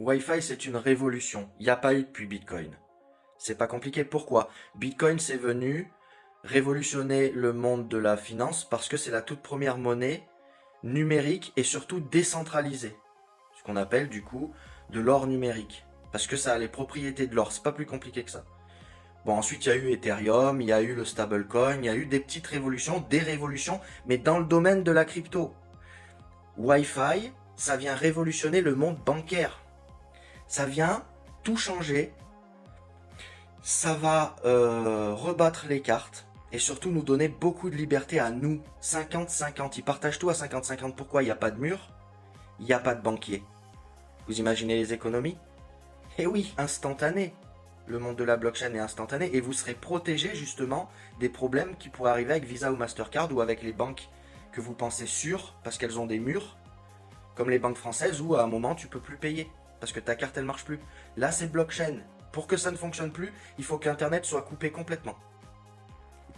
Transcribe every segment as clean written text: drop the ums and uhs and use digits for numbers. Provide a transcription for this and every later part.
Wi-Fi, c'est une révolution. Il n'y a pas eu depuis Bitcoin. C'est pas compliqué. Pourquoi? Bitcoin, c'est venu révolutionner le monde de la finance parce que c'est la toute première monnaie numérique et surtout décentralisée. Ce qu'on appelle du coup de l'or numérique. Parce que ça a les propriétés de l'or. C'est pas plus compliqué que ça. Bon, ensuite, il y a eu Ethereum, il y a eu le stablecoin, il y a eu des petites révolutions, des révolutions, mais dans le domaine de la crypto. Wi-Fi, ça vient révolutionner le monde bancaire. Ça vient tout changer. Ça va rebattre les cartes et surtout nous donner beaucoup de liberté à nous. 50-50, ils partagent tout à 50-50. Pourquoi? Il n'y a pas de mur, il n'y a pas de banquier. Vous imaginez les économies? Eh oui, instantané. Le monde de la blockchain est instantané et vous serez protégé justement des problèmes qui pourraient arriver avec Visa ou Mastercard ou avec les banques que vous pensez sûres parce qu'elles ont des murs, comme les banques françaises où à un moment tu peux plus payer parce que ta carte elle marche plus. Là c'est blockchain. Pour que ça ne fonctionne plus, il faut que l'internet soit coupé complètement.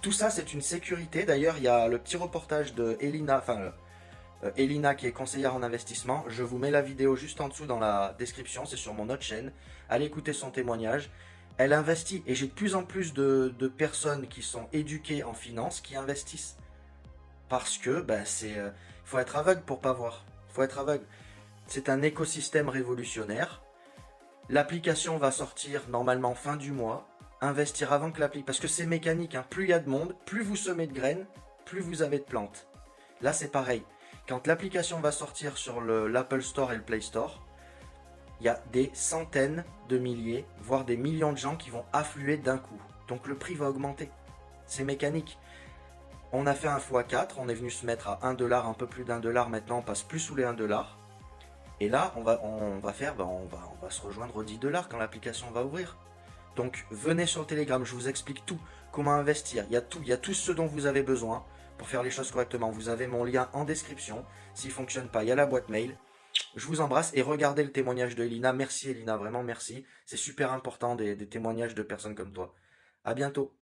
Tout ça c'est une sécurité. D'ailleurs il y a le petit reportage de Elina, Elina qui est conseillère en investissement. Je vous mets la vidéo juste en dessous dans la description, c'est sur mon autre chaîne. Allez écouter son témoignage. Elle investit et j'ai de plus en plus de personnes qui sont éduquées en finance qui investissent. Parce que faut être aveugle pour pas voir. Faut être aveugle. C'est un écosystème révolutionnaire. L'application va sortir normalement fin du mois. Investir avant que l'appli... Parce que c'est mécanique, hein. Plus il y a de monde, plus vous semez de graines, plus vous avez de plantes. Là c'est pareil. Quand l'application va sortir sur l'Apple Store et le Play Store, il y a des centaines de milliers, voire des millions de gens qui vont affluer d'un coup. Donc le prix va augmenter. C'est mécanique. On a fait un x4, on est venu se mettre à 1 dollar, un peu plus d'1 dollar, maintenant on passe plus sous les 1 dollar. Et là, on va se rejoindre aux 10 dollars quand l'application va ouvrir. Donc venez sur le Telegram, je vous explique tout, comment investir, il y a tout ce dont vous avez besoin pour faire les choses correctement. Vous avez mon lien en description, s'il ne fonctionne pas, il y a la boîte mail. Je vous embrasse et regardez le témoignage de Elina. Merci Elina, vraiment merci. C'est super important des témoignages de personnes comme toi. À bientôt.